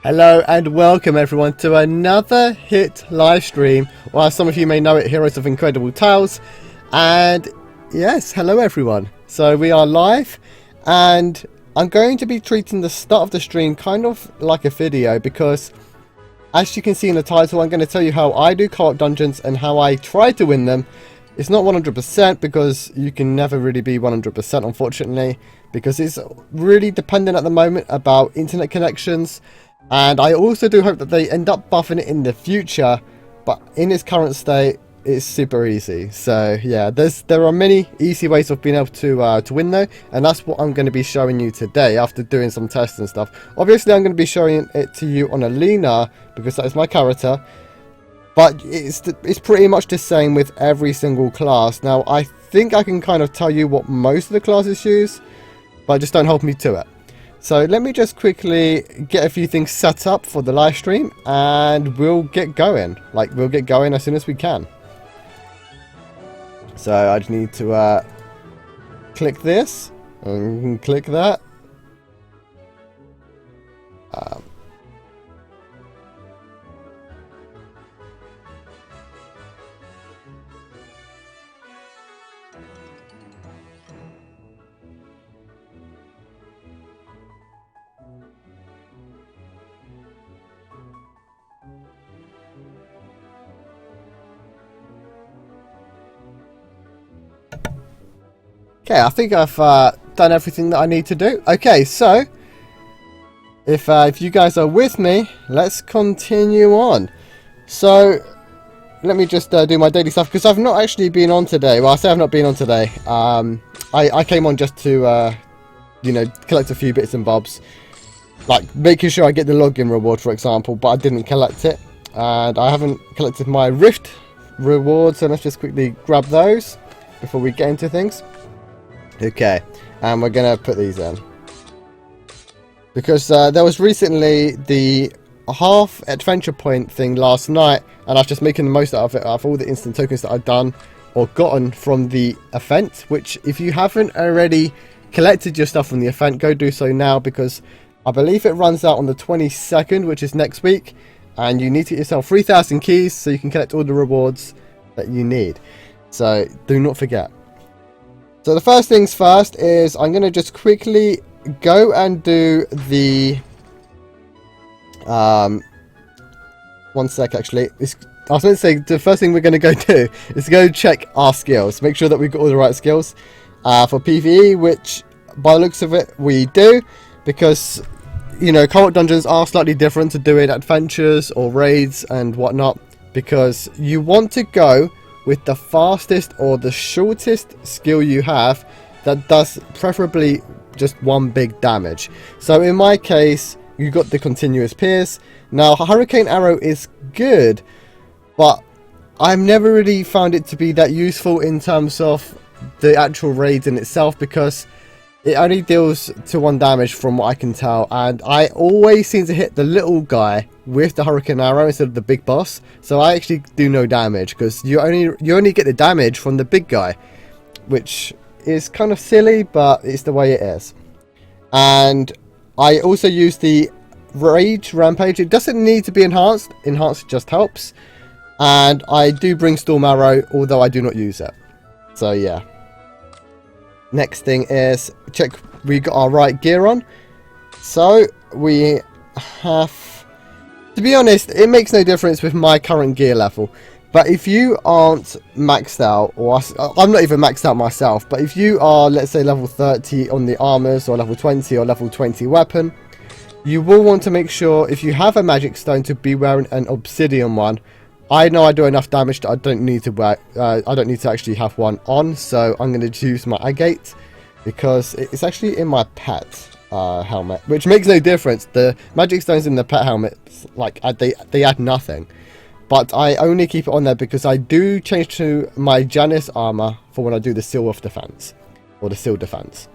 Hello and welcome everyone to another hit live stream, or as some of you may know it, Heroes of Incredible Tales. And yes, hello everyone. So we are live, and I'm going to be treating the start of the stream kind of like a video, because as you can see in the title, I'm going to tell you how I do co-op dungeons and how I try to win them. It's not 100% because you can never really be 100%, unfortunately, because it's really dependent at the moment about internet connections. And I also do hope that they end up buffing it in the future, but in its current state, it's super easy. So yeah, there are many easy ways of being able to win though, and that's what I'm going to be showing you today after doing some tests and stuff. Obviously, I'm going to be showing it to you on a Lena because that is my character, but it's pretty much the same with every single class. Now, I think I can kind of tell you what most of the classes use, but just don't hold me to it. So let me just quickly get a few things set up for the live stream and we'll get going. We'll get going as soon as we can. So I just need to click this and click that. Okay, I think I've done everything that I need to do. Okay, so if you guys are with me, let's continue on. So let me just do my daily stuff because I've not actually been on today. Well, I say I've not been on today. I came on just to you know, collect a few bits and bobs, like making sure I get the login reward, for example, but I didn't collect it, and I haven't collected my Rift rewards. So let's just quickly grab those before we get into things. Okay, and we're gonna put these in because there was recently the half adventure point thing last night, and I was just making the most out of it, out of all the instant tokens that I've done or gotten from the event. Which, if you haven't already collected your stuff from the event, go do so now, because I believe it runs out on the 22nd, which is next week, and you need to get yourself 3,000 keys so you can collect all the rewards that you need. So do not forget. So the first things first is I'm going to just quickly go and do the... one sec actually. I was going to say the first thing we're going to go do is go check our skills. Make sure that we've got all the right skills for PvE, which by the looks of it we do. Because, you know, co-op dungeons are slightly different to doing adventures or raids and whatnot. Because you want to go with the fastest or the shortest skill you have that does preferably just one big damage. So in my case, you got the continuous pierce. Now, Hurricane Arrow is good, but I've never really found it to be that useful in terms of the actual raid in itself, because it only deals to one damage from what I can tell, and I always seem to hit the little guy with the Hurricane Arrow instead of the big boss. So I actually do no damage, because you only get the damage from the big guy, which is kind of silly, but it's the way it is. And I also use the Rage Rampage. It doesn't need to be enhanced. Enhanced just helps. And I do bring Storm Arrow, although I do not use it. So yeah. Next thing is check we got our right gear on. So we have, to be honest, it makes no difference with my current gear level. But if you aren't maxed out, or I'm not even maxed out myself, but if you are, let's say, level 30 on the armors, or level 20 or level 20 weapon, you will want to make sure, if you have a magic stone, to be wearing an obsidian one. I know I do enough damage that I don't need to wear. I don't need to actually have one on, so I'm going to choose my agate because it's actually in my pet helmet, which makes no difference. The magic stones in the pet helmet, like they add nothing, but I only keep it on there because I do change to my Janice armor for when I do the seal of defense or the seal defense.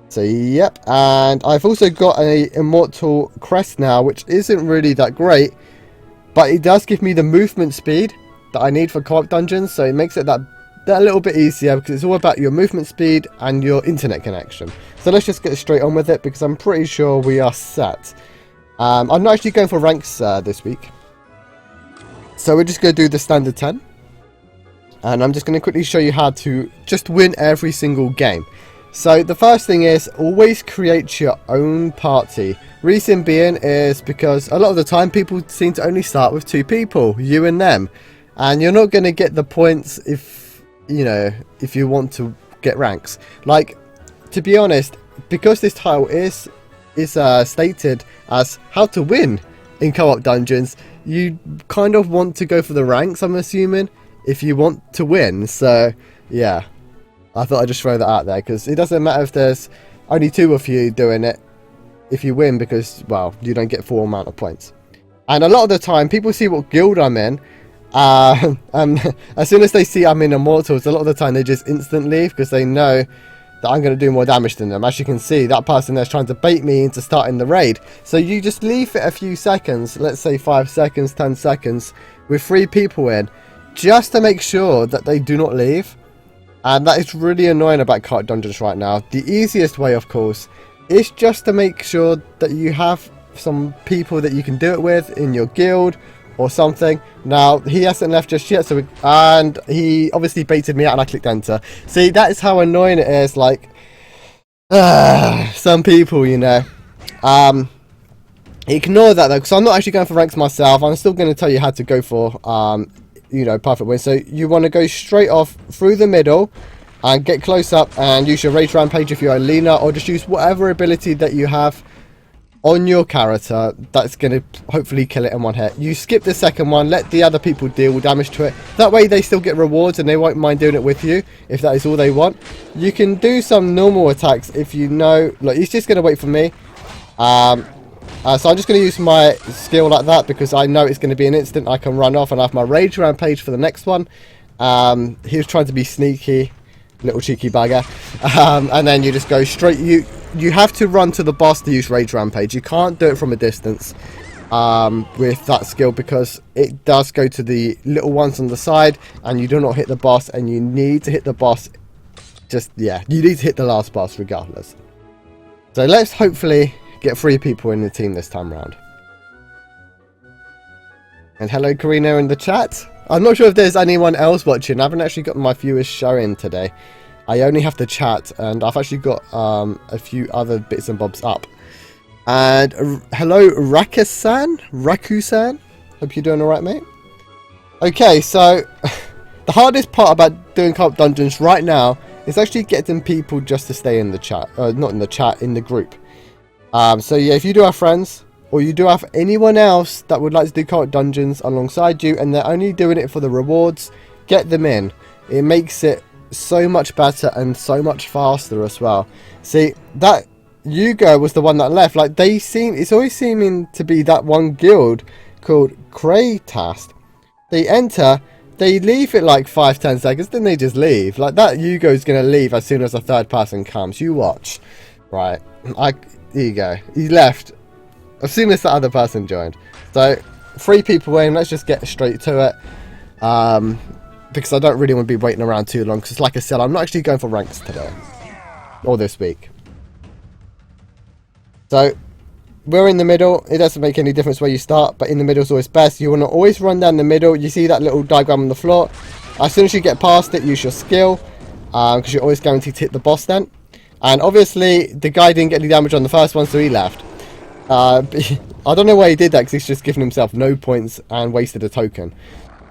So yep, and I've also got a immortal crest now, which isn't really that great. But it does give me the movement speed that I need for co-op dungeons, so it makes it that little bit easier, because it's all about your movement speed and your internet connection. So let's just get straight on with it, because I'm pretty sure we are set. I'm not actually going for ranks this week. So we're just going to do the standard 10. And I'm just going to quickly show you how to just win every single game. So the first thing is always create your own party. Reason being is because a lot of the time people seem to only start with 2 people, you and them. And you're not going to get the points if, you know, if you want to get ranks. Like, to be honest, because this title is stated as how to win in co-op dungeons, you kind of want to go for the ranks, I'm assuming, if you want to win. So yeah, I thought I'd just throw that out there, because it doesn't matter if there's only 2 of you doing it if you win, because, well, you don't get full amount of points. And a lot of the time people see what guild I'm in, and as soon as they see I'm in Immortals, a lot of the time they just instant leave, because they know that I'm going to do more damage than them. As you can see, that person there's trying to bait me into starting the raid. So you just leave it a few seconds, let's say 5 seconds, 10 seconds, with 3 people in, just to make sure that they do not leave. And that is really annoying about co-op dungeons right now. The easiest way, of course, is just to make sure that you have some people that you can do it with in your guild or something. Now, he hasn't left just yet, so and he obviously baited me out and I clicked enter. See, that is how annoying it is. Like, some people, you know. Ignore that though, because I'm not actually going for ranks myself. I'm still going to tell you how to go for, you know, perfect win. So you want to go straight off through the middle and get close up and use your Rage Rampage if you're a Lena, or just use whatever ability that you have on your character that's going to hopefully kill it in one hit. You skip the second one, let the other people deal damage to it. That way they still get rewards and they won't mind doing it with you if that is all they want. You can do some normal attacks if you know. Look, he's just going to wait for me. So I'm just going to use my skill like that, because I know it's going to be an instant. I can run off and I have my Rage Rampage for the next one. He was trying to be sneaky, little cheeky bagger. And then you just go straight. You have to run to the boss to use Rage Rampage. You can't do it from a distance with that skill, because it does go to the little ones on the side and you do not hit the boss, and you need to hit the boss. Just, yeah, you need to hit the last boss regardless. So let's hopefully get 3 people in the team this time round. And hello Karina in the chat. I'm not sure if there's anyone else watching. I haven't actually got my viewers showing today. I only have the chat, and I've actually got a few other bits and bobs up. And hello Raku-san. Hope you're doing alright, mate. Okay, so the hardest part about doing co-op dungeons right now is actually getting people just to stay in the chat. Not in the chat, in the group. So yeah, if you do have friends, or you do have anyone else that would like to do co-op dungeons alongside you, and they're only doing it for the rewards, get them in. It makes it so much better and so much faster as well. See, that Hugo was the one that left. Like, it's always seeming to be that one guild called Craytast. They enter, they leave it like 5-10 seconds, then they just leave. Like, that Hugo's gonna leave as soon as a third person comes. You watch. Right, here you go. He left as soon as the other person joined. So 3 people in. Let's just get straight to it. Because I don't really want to be waiting around too long. Because like I said, I'm not actually going for ranks today or this week. So we're in the middle. It doesn't make any difference where you start, but in the middle is always best. You want to always run down the middle. You see that little diagram on the floor. As soon as you get past it, use your skill, because you're always guaranteed to hit the boss then. And obviously, the guy didn't get any damage on the first one, so he left. I don't know why he did that, because he's just given himself no points and wasted a token.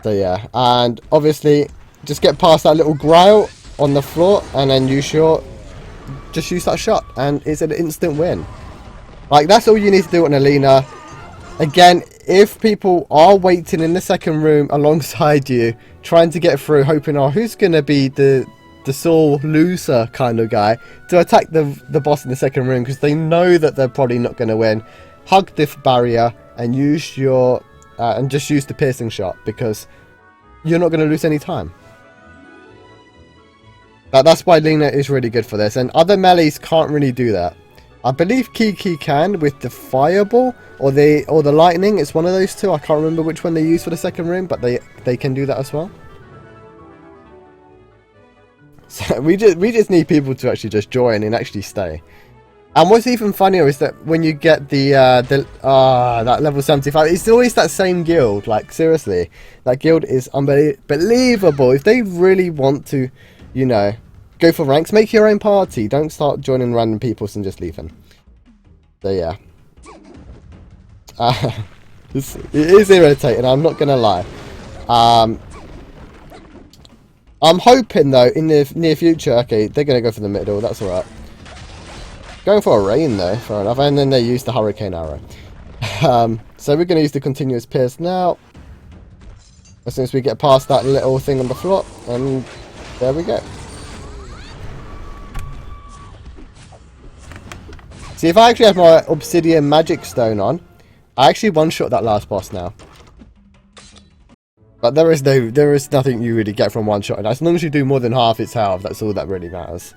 So yeah, and obviously, just get past that little grail on the floor, and then just use that shot, and it's an instant win. Like, that's all you need to do on Alina. Again, if people are waiting in the second room alongside you, trying to get through, hoping, oh, who's going to be the sore loser kind of guy to attack the boss in the second room, because they know that they're probably not going to win, hug the barrier and use your and just use the piercing shot, because you're not going to lose any time. That's why Lena is really good for this, and other melees can't really do that. I believe Kiki can with the fireball or the lightning. It's one of those two. I can't remember which one they use for the second room, but they can do that as well. So we just need people to actually just join and actually stay. And what's even funnier is that when you get that level 75, it's always that same guild. Like, seriously, that guild is unbelievable. If they really want to, you know, go for ranks, make your own party. Don't start joining random peoples and just leaving. So yeah, it is irritating. I'm not gonna lie. I'm hoping though in the near future. Okay, they're gonna go for the middle. That's all right. Going for a rain though, fair enough. And then they use the hurricane arrow. So we're gonna use the continuous pierce now. As soon as we get past that little thing on the floor, and there we go. See, if I actually have my obsidian magic stone on, I actually one-shot that last boss now. But there is nothing you really get from one-shot. As long as you do more than half its health, that's all that really matters.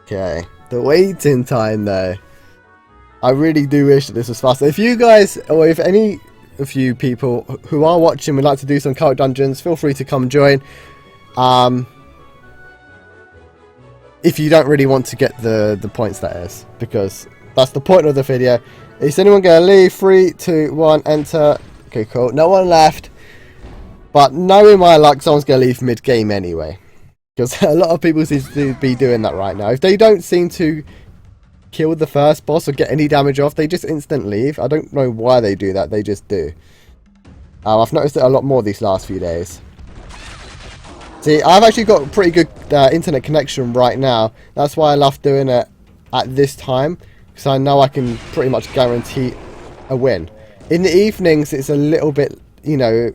Okay, the waiting time though. I really do wish that this was faster. If you guys, or if any of you people who are watching would like to do some cult dungeons, feel free to come join. If you don't really want to get the points, that is, because that's the point of the video. Is anyone going to leave? 3, 2, 1, enter. Okay, cool. No one left. But knowing my luck, someone's going to leave mid-game anyway. Because a lot of people seem to be doing that right now. If they don't seem to kill the first boss or get any damage off, they just instant leave. I don't know why they do that. They just do. I've noticed it a lot more these last few days. See, I've actually got a pretty good internet connection right now. That's why I love doing it at this time. Because I know I can pretty much guarantee a win. In the evenings, it's a little bit, you know,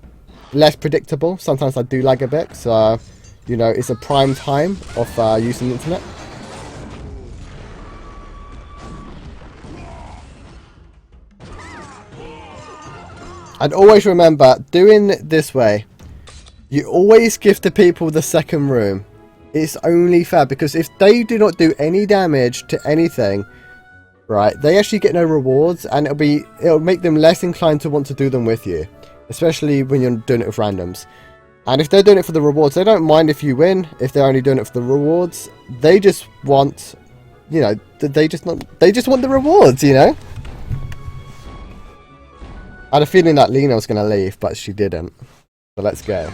less predictable. Sometimes I do lag a bit. So, you know, it's a prime time of using the internet. And always remember, doing it this way, you always give the people the second room. It's only fair, because if they do not do any damage to anything, right, they actually get no rewards, and it'll make them less inclined to want to do them with you, especially when you're doing it with randoms. And if they're doing it for the rewards, they don't mind if you win. If they're only doing it for the rewards, they just want, you know, they just want the rewards, you know. I had a feeling that Lena was going to leave, but she didn't. So let's go.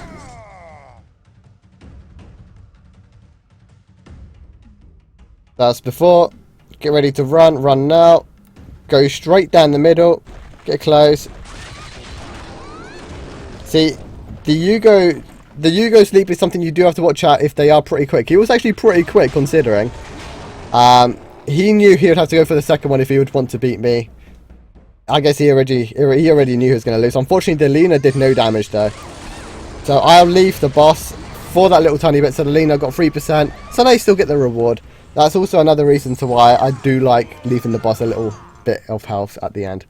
That's before. Get ready to run. Run now. Go straight down the middle. Get close. See, the Yugo sleep is something you do have to watch out if they are pretty quick. He was actually pretty quick considering. He knew he would have to go for the second one if he would want to beat me. I guess he already knew he was going to lose. Unfortunately, the Lena did no damage though. So I'll leave the boss for that little tiny bit. So the Lena got 3%. So they still get the reward. That's also another reason to why I do like leaving the boss a little bit of health at the end.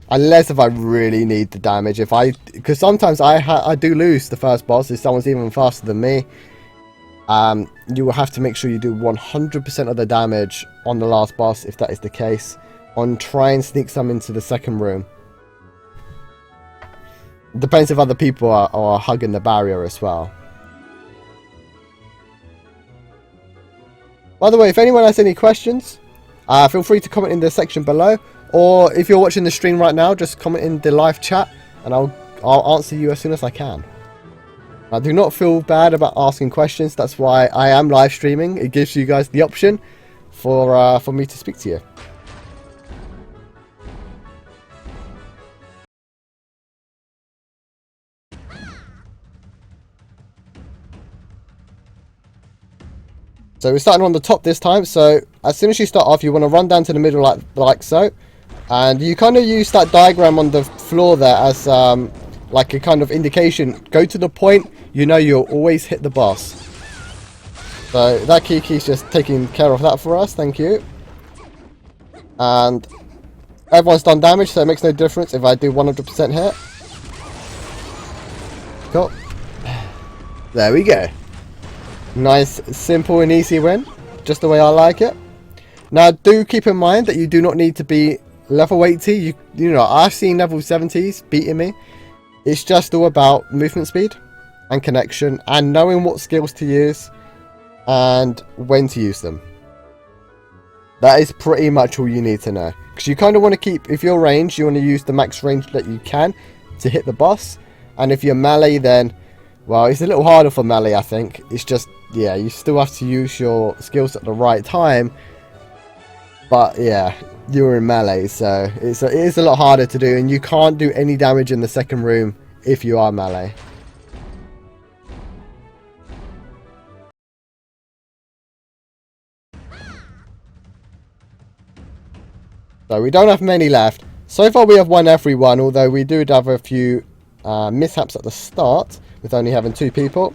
Unless if I really need the damage. Because sometimes I do lose the first boss if someone's even faster than me. You will have to make sure you do 100% of the damage on the last boss if that is the case. On try and sneak some into the second room. Depends if other people are hugging the barrier as well. By the way, if anyone has any questions, feel free to comment in the section below. Or if you're watching the stream right now, just comment in the live chat and I'll answer you as soon as I can. I do not feel bad about asking questions. That's why I am live streaming. It gives you guys the option for me to speak to you. So we're starting on the top this time. So as soon as you start off, you want to run down to the middle like so. And you kind of use that diagram on the floor there as like a kind of indication. Go to the point, you know you'll always hit the boss. So that Kiki's just taking care of that for us, thank you. And everyone's done damage, so it makes no difference if I do 100% hit. Cool. There we go. Nice, simple and easy win. Just the way I like it. Now do keep in mind that you do not need to be level 80. You know, I've seen level 70s beating me. It's just all about movement speed. and connection, and knowing what skills to use and when to use them. That is pretty much all you need to know. Because you kind of want to keep, if you're ranged, you want to use the max range that you can to hit the boss. And if you're melee, then, well, it's a little harder for melee, I think. It's just, yeah, you still have to use your skills at the right time. But, yeah, you're in melee, so it is a lot harder to do. And you can't do any damage in the second room if you are melee. So we don't have many left. So far we have won everyone, although we do have a few mishaps at the start with only having 2 people.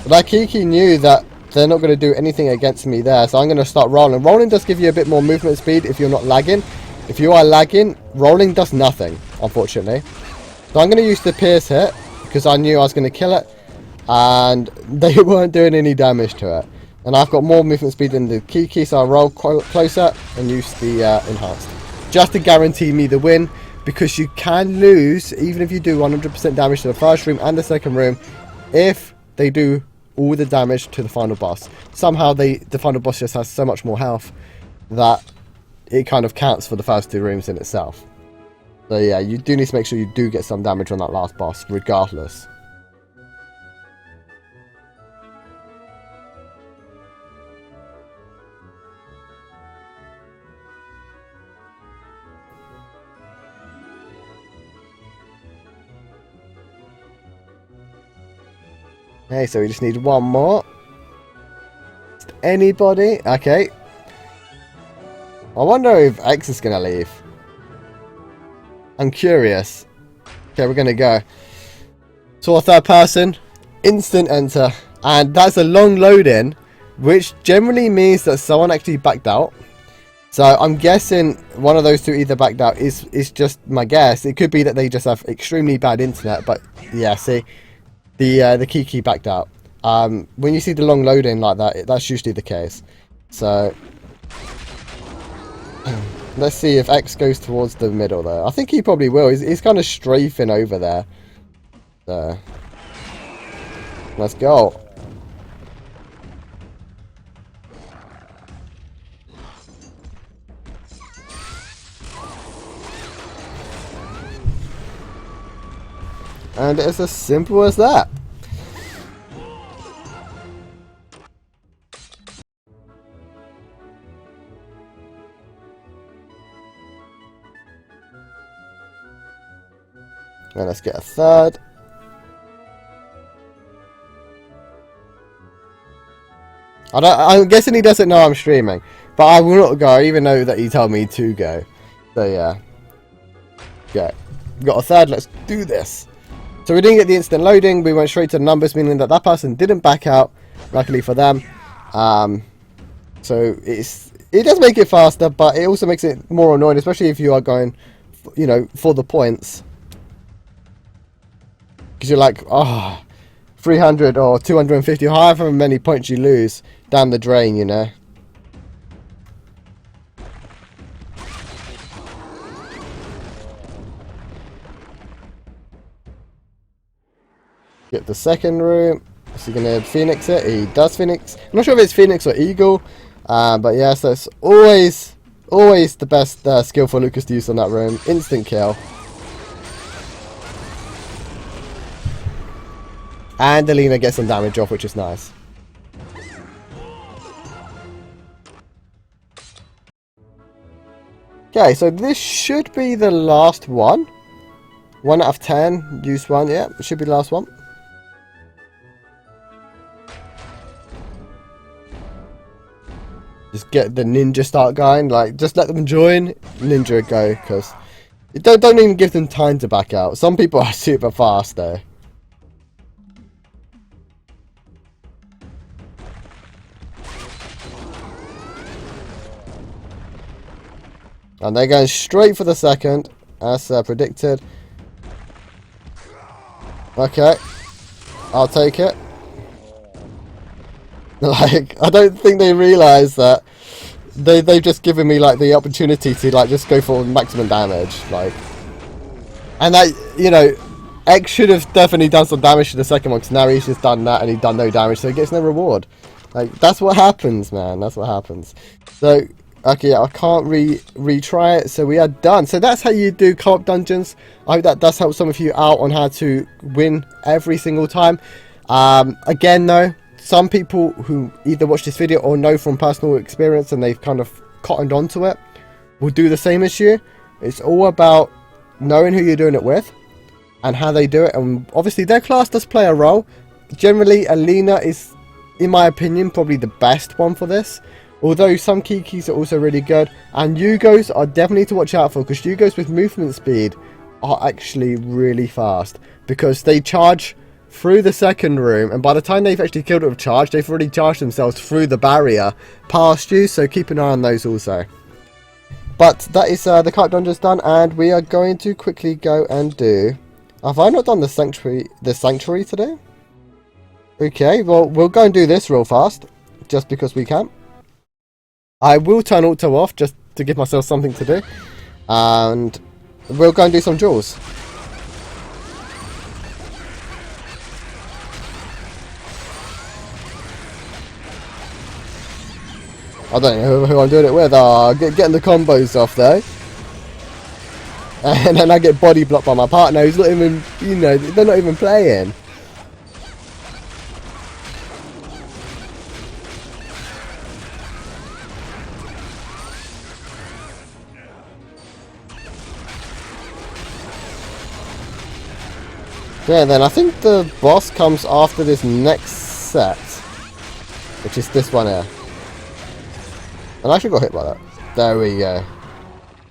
But like Kiki knew that they're not going to do anything against me there, so I'm going to start rolling. Rolling does give you a bit more movement speed if you're not lagging. If you are lagging, rolling does nothing, unfortunately. So I'm going to use the pierce hit because I knew I was going to kill it, and they weren't doing any damage to it. And I've got more movement speed than the Kiki, so I'll roll closer and use the enhanced. Just to guarantee me the win, because you can lose, even if you do 100% damage to the first room and the second room, if they do all the damage to the final boss. Somehow the final boss just has so much more health that it kind of counts for the first 2 rooms in itself. So yeah, you do need to make sure you do get some damage on that last boss, regardless. Okay, so we just need one more. Just anybody? Okay. I wonder if X is going to leave. I'm curious. Okay, we're going to go. So our third person, instant enter. And that's a long load in, which generally means that someone actually backed out. So I'm guessing one of those 2 either backed out. Is just my guess. It could be that they just have extremely bad internet, but yeah, see. The Kiki backed out. When you see the long loading like that, that's usually the case. So let's see if X goes towards the middle there. I think he probably will. He's kind of strafing over there. So let's go. And it's as simple as that. And let's get a third. I'm guessing he doesn't know I'm streaming. But I will not go, even though that he told me to go. So yeah. Okay. Got a third, let's do this. So we didn't get the instant loading, we went straight to the numbers, meaning that that person didn't back out, luckily for them. So it does make it faster, but it also makes it more annoying, especially if you are going, you know, for the points. Because you're like, oh, 300 or 250, however many points you lose down the drain, you know. Get the second room. Is he going to Phoenix it? He does Phoenix. I'm not sure if it's Phoenix or Eagle. But yeah, so it's always the best skill for Lucas to use on that room. Instant kill. And Lena gets some damage off, which is nice. Okay, so this should be the last one. 1 out of 10. Use 1, yeah. It should be the last one. Just get the ninja start going, like just let them join, ninja go, because don't even give them time to back out. Some people are super fast though. And they're going straight for the second, as predicted. Okay, I'll take it. Like, I don't think they realise that they've just given me like the opportunity to like just go for maximum damage, like, and that, you know, X should have definitely done some damage to the second one, because now he's just done that and he's done no damage, so he gets no reward. Like, that's what happens, man. That's what happens. So, okay, I can't retry it, so we are done. So that's how you do co-op dungeons. I hope that does help some of you out on how to win every single time. Again, though, some people who either watch this video or know from personal experience and they've kind of cottoned onto it will do the same as you. It's all about knowing who you're doing it with and how they do it, and obviously their class does play a role. Generally, Lena is, in my opinion, probably the best one for this, although some Kikis are also really good, and Yugos are definitely to watch out for, because Yugos with movement speed are actually really fast, because they charge through the second room, and by the time they've actually killed it with charge, they've already charged themselves through the barrier past you, so keep an eye on those also. But that is the co-op dungeons done, and we are going to quickly go and do... Have I not done the sanctuary today? Okay, well, we'll go and do this real fast, just because we can. I will turn auto off, just to give myself something to do. And we'll go and do some duels. I don't know who I'm doing it with. Getting the combos off, though. And then I get body blocked by my partner, who's not even, you know, they're not even playing. Yeah, then I think the boss comes after this next set, which is this one here. And I actually got hit by that. There we go.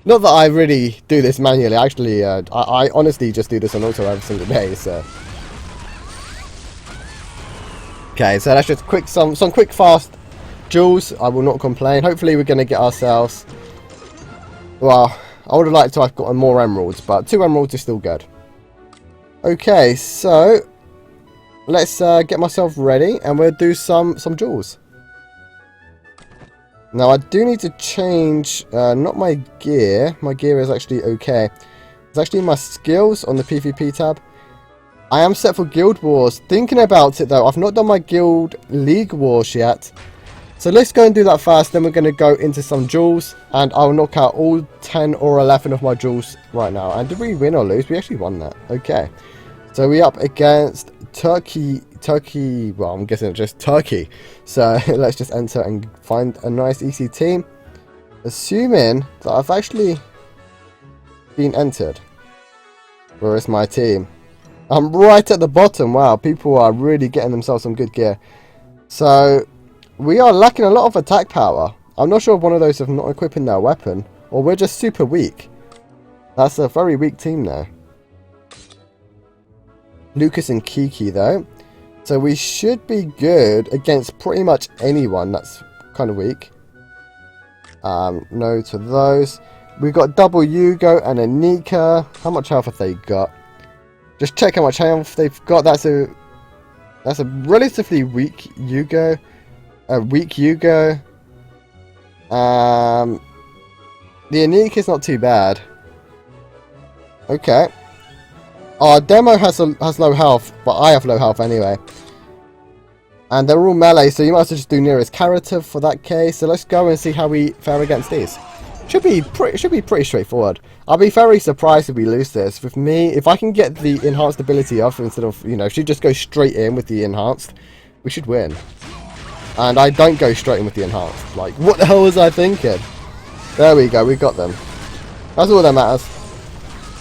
Not that I really do this manually. Actually, I honestly just do this on auto every single day. So, okay, so that's just some quick fast duels. I will not complain. Hopefully, we're going to get ourselves. Well, I would have liked to have gotten more emeralds, but 2 emeralds is still good. Okay, so let's get myself ready, and we'll do some duels. Now, I do need to change, not my gear. My gear is actually okay. It's actually my skills on the PvP tab. I am set for Guild Wars. Thinking about it, though, I've not done my Guild League Wars yet. So let's go and do that first. Then we're going to go into some duels. And I'll knock out all 10 or 11 of my duels right now. And did we win or lose? We actually won that. Okay. So we're up against Turkey, well, I'm guessing it's just Turkey. So let's just enter and find a nice easy team. Assuming that I've actually been entered. Where is my team? I'm right at the bottom. Wow, people are really getting themselves some good gear. So we are lacking a lot of attack power. I'm not sure if one of those have not equipping their weapon, or we're just super weak. That's a very weak team now. Lucas and Kiki though. So we should be good against pretty much anyone that's kind of weak. No to those. We've got double Yugo and a Nika. How much health have they got? Just check how much health they've got. That's a relatively weak Yugo. A weak Yugo. The Anika is not too bad. Okay. Our demo has low health, but I have low health anyway. And they're all melee, so you might as well just do Nearest Character for that case. So let's go and see how we fare against these. Should be pretty straightforward. I'll be very surprised if we lose this. With me, if I can get the enhanced ability off instead of, you know, if she just goes straight in with the enhanced, we should win. And I don't go straight in with the enhanced. Like, what the hell was I thinking? There we go, we got them. That's all that matters.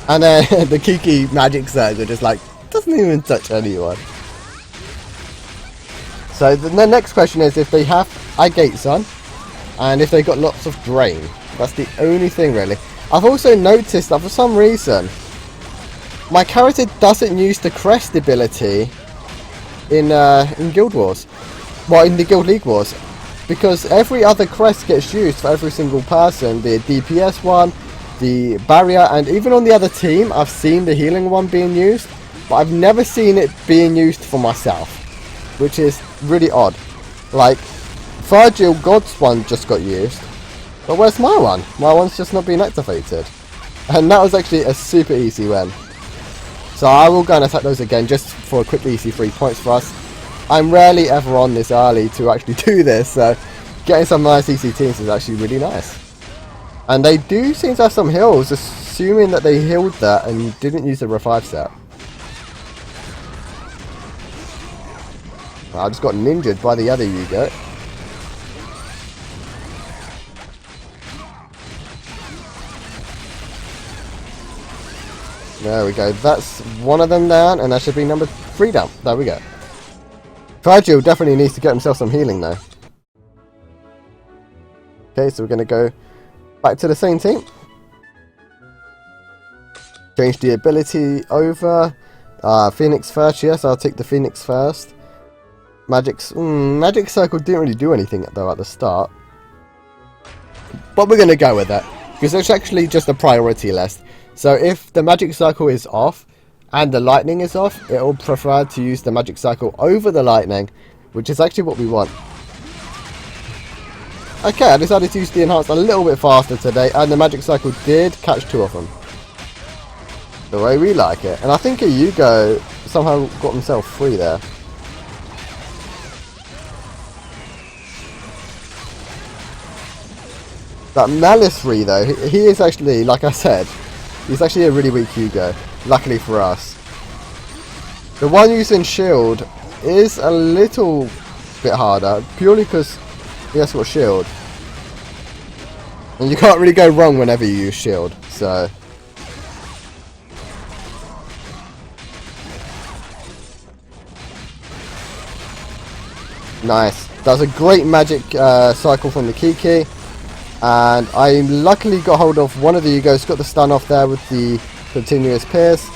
And then the Kiki magic surge are just like, doesn't even touch anyone. So the next question is if they have Agate Sun and if they got lots of Drain. That's the only thing really. I've also noticed that for some reason my character doesn't use the crest ability in Guild Wars. Well, in the Guild League Wars. Because every other crest gets used for every single person. The DPS one, the barrier, and even on the other team I've seen the healing one being used. But I've never seen it being used for myself. Which is really odd. Like, Virgil God's one just got used. But where's my one? My one's just not being activated. And that was actually a super easy win. So I will go and attack those again just for a quick easy 3 points for us. I'm rarely ever on this early to actually do this, so getting some nice easy teams is actually really nice. And they do seem to have some heals, assuming that they healed that and didn't use the revive set. I just got ninjaed by the other Yugo. There we go. That's one of them down, and that should be number 3 down. There we go. Fragile definitely needs to get himself some healing, though. Okay, so we're going to go back to the same team. Change the ability over. Phoenix first, yes, I'll take the Phoenix first. Magic Circle didn't really do anything, though, at the start. But we're going to go with that, because it's actually just a priority list. So if the Magic Circle is off and the Lightning is off, it will prefer to use the Magic Circle over the Lightning, which is actually what we want. Okay, I decided to use the Enhance a little bit faster today, and the Magic Circle did catch 2 of them. The way we like it. And I think a Yugo somehow got himself free there. That Malice free though, he is actually, like I said, he's actually a really weak Yugo, luckily for us. The one using shield is a little bit harder, purely because he has got shield. And you can't really go wrong whenever you use shield, so... Nice. That's a great magic cycle from the Kiki. And I luckily got hold of one of the Yugos, got the stun off there with the continuous pierce.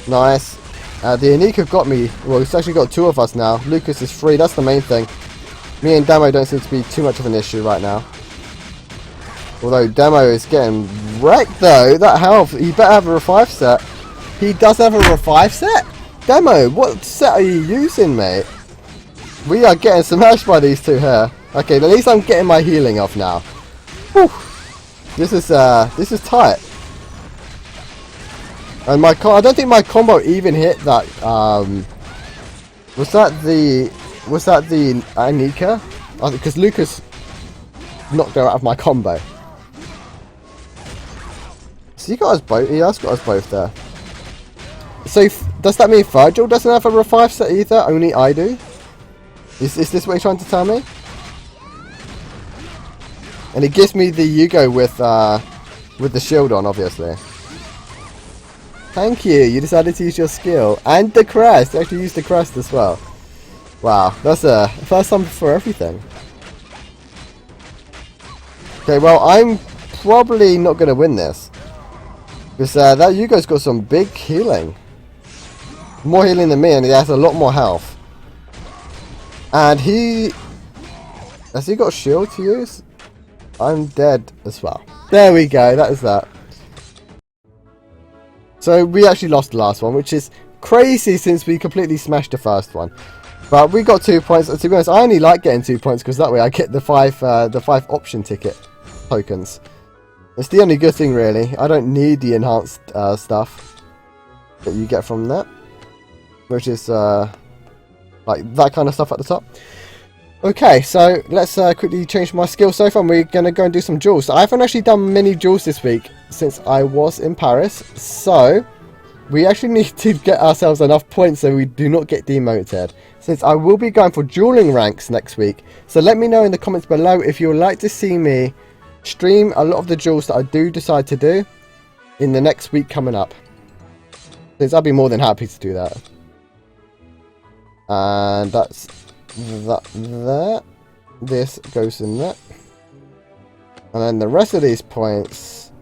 Nice. The Anika got me. Well, it's actually got 2 of us now. Lucas is free, that's the main thing. Me and Demo don't seem to be too much of an issue right now. Although Demo is getting wrecked though. That health, he better have a revive set. He does have a revive set? Demo, what set are you using, mate? We are getting smashed by these 2 here. Okay, at least I'm getting my healing off now. Whew. This is tight. And I don't think my combo even hit that. Was that the Anika? Because Lucas knocked her out of my combo. So he got us both. He has got us both there. So does that mean Virgil doesn't have a revive set either? Only I do. Is this what you're trying to tell me? And it gives me the Yugo with the shield on, obviously. Thank you. You decided to use your skill and the crest. You actually used the crest as well. Wow, that's a first time for everything. Okay, well I'm probably not going to win this because that Yugo's got some big healing, more healing than me, and he has a lot more health. And has he got a shield to use? I'm dead as well. There we go, that is that. So we actually lost the last one, which is crazy since we completely smashed the first one. But we got 2 points. To be honest, I only like getting 2 points because that way I get the 5 option ticket tokens. It's the only good thing really. I don't need the enhanced stuff that you get from that, which is like that kind of stuff at the top. Okay, so let's quickly change my skill so far. We're going to go and do some duels. I haven't actually done many duels this week since I was in Paris. So, we actually need to get ourselves enough points so we do not get demoted. Since I will be going for dueling ranks next week. So let me know in the comments below if you would like to see me stream a lot of the duels that I do decide to do in the next week coming up. Since I'll be more than happy to do that. And that's... that there, this goes in there, and then the rest of these points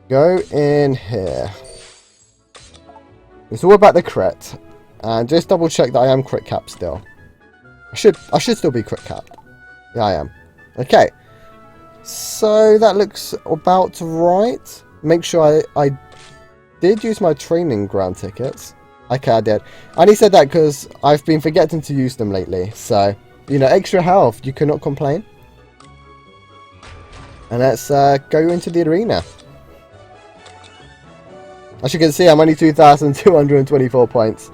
go in here. It's all about the crit, and just double check that I am crit capped still. I should still be crit capped. Yeah, I am. Okay, so that looks about right. Make sure I did use my training ground tickets. Okay, I did. I only said that because I've been forgetting to use them lately. So, you know, extra health, you cannot complain. And let's go into the arena. As you can see, I'm only 2,224 points.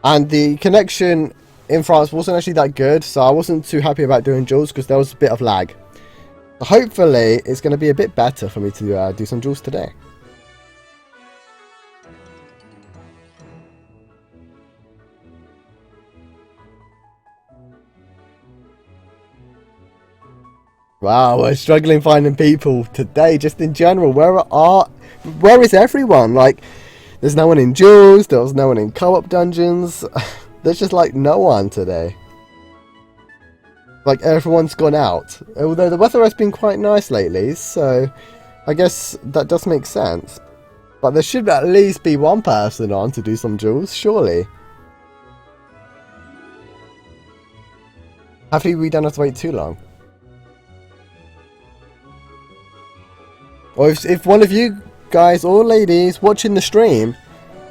And the connection in France wasn't actually that good, so I wasn't too happy about doing duels because there was a bit of lag. Hopefully, it's going to be a bit better for me to do some duels today. Wow, we're struggling finding people today, just in general. Where is everyone? Like, there's no one in duels, there was no one in co-op dungeons. There's just like no one today. Like, everyone's gone out. Although the weather has been quite nice lately, so I guess that does make sense. But there should at least be one person on to do some duels, surely. Hopefully we don't have to wait too long. Or if one of you guys or ladies watching the stream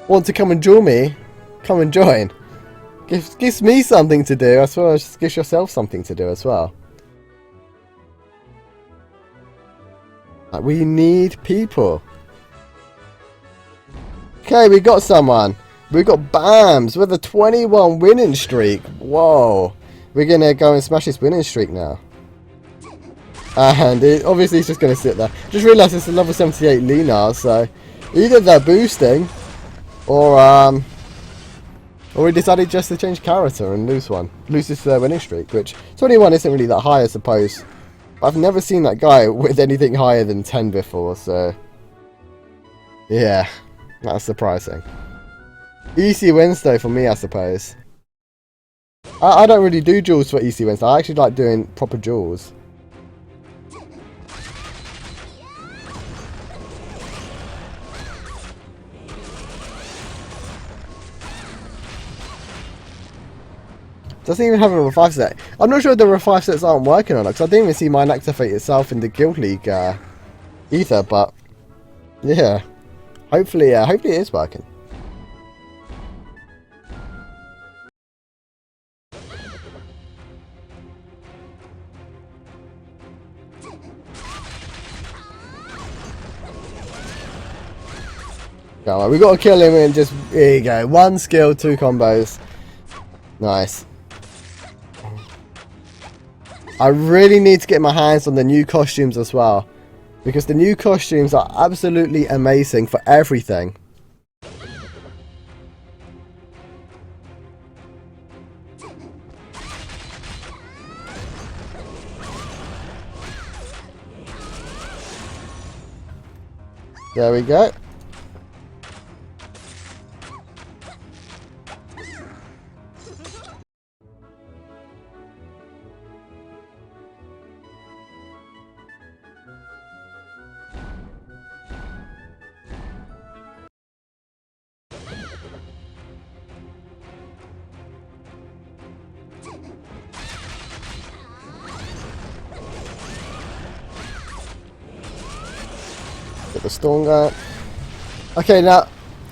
want to come and join me, come and join. Gives me something to do, as well as gives yourself something to do as well. Like, we need people. Okay, we got someone. We got Bams with a 21 winning streak. Whoa. We're going to go and smash this winning streak now. And obviously it's just going to sit there. Just realised it's a level 78 Lena, so either they're boosting, or we decided just to change character and lose this winning streak, which 21 isn't really that high, I suppose. But I've never seen that guy with anything higher than 10 before, so yeah, that's surprising. Easy wins though for me, I suppose. I don't really do duels for easy wins. I actually like doing proper duels. Doesn't even have a revive set. I'm not sure if the revive sets aren't working on it, because I didn't even see mine activate itself in the Guild League either, but yeah. Hopefully it is working. Come on, we got to kill him and just, here you go. 1 skill, 2 combos. Nice. I really need to get my hands on the new costumes as well, because the new costumes are absolutely amazing for everything. There we go. Get the storm going. Okay, now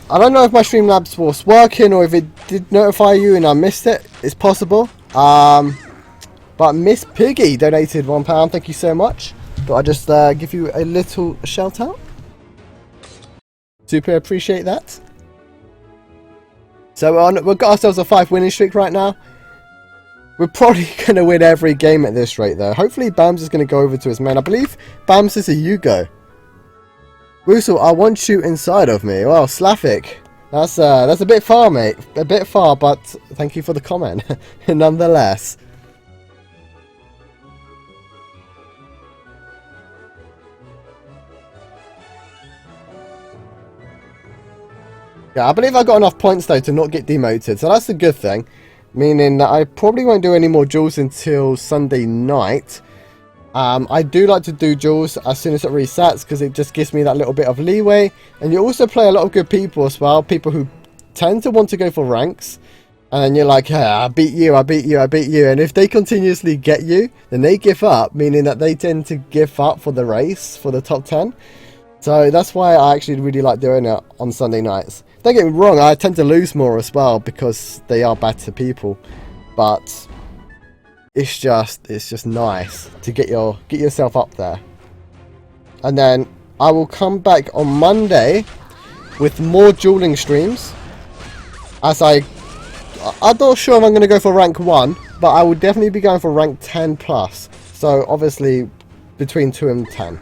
I don't know if my Streamlabs was working or if it did notify you and I missed it. It's possible. But Miss Piggy donated £1. Thank you so much. But I just give you a little shout out. Super appreciate that. So we've got ourselves a 5 winning streak right now. We're probably going to win every game at this rate though. Hopefully Bams is going to go over to his main. I believe Bams is a Yugo. Woozle, I want you inside of me. Well, Slavic, that's a bit far, mate. A bit far, but thank you for the comment, nonetheless. Yeah, I believe I got enough points though to not get demoted, so that's a good thing. Meaning that I probably won't do any more duels until Sunday night. I do like to do duels as soon as it resets because it just gives me that little bit of leeway. And you also play a lot of good people as well. People who tend to want to go for ranks. And then you're like, hey, I beat you, I beat you, I beat you. And if they continuously get you, then they give up. Meaning that they tend to give up for the race, for the top 10. So that's why I actually really like doing it on Sunday nights. Don't get me wrong, I tend to lose more as well because they are better people. But it's just nice to get yourself up there. And then I will come back on Monday with more dueling streams. As I'm not sure if I'm going to go for rank 1, but I would definitely be going for rank 10 plus. So obviously between 2 and 10.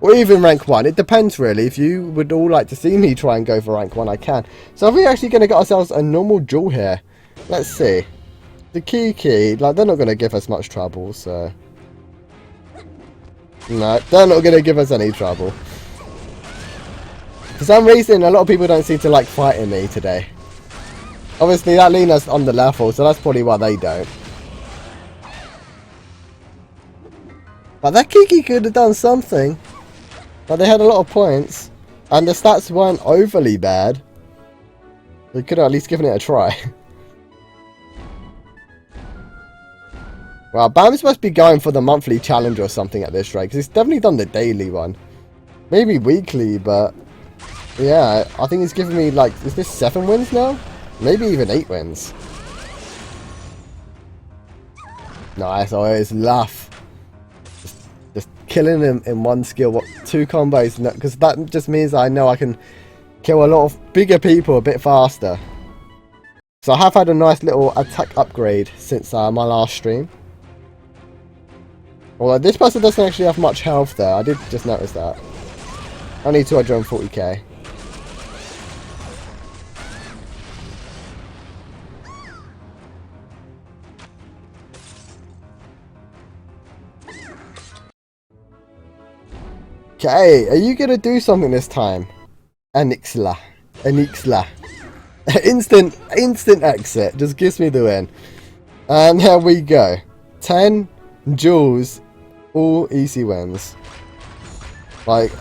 Or even rank 1. It depends really. If you would all like to see me try and go for rank 1, I can. So are we actually going to get ourselves a normal duel here? Let's see. The Kiki, like, they're not going to give us much trouble, so... No, they're not going to give us any trouble. For some reason, a lot of people don't seem to like fighting me today. Obviously, that Lena's on the level, so that's probably why they don't. But that Kiki could have done something. But they had a lot of points. And the stats weren't overly bad. They could have at least given it a try. Well, Bams must be going for the monthly challenge or something at this rate. Because he's definitely done the daily one. Maybe weekly, but... Yeah, I think he's giving me, like... Is this 7 wins now? Maybe even 8 wins. Nice, I always laugh. Just killing him in one skill. What, 2 combos? Because that just means I know I can kill a lot of bigger people a bit faster. So I have had a nice little attack upgrade since my last stream. Although this person doesn't actually have much health there. I did just notice that. Only 240k. Okay, are you gonna do something this time? Anixla. Instant exit. Just gives me the win. And here we go. 10 duels, all easy wins. Like,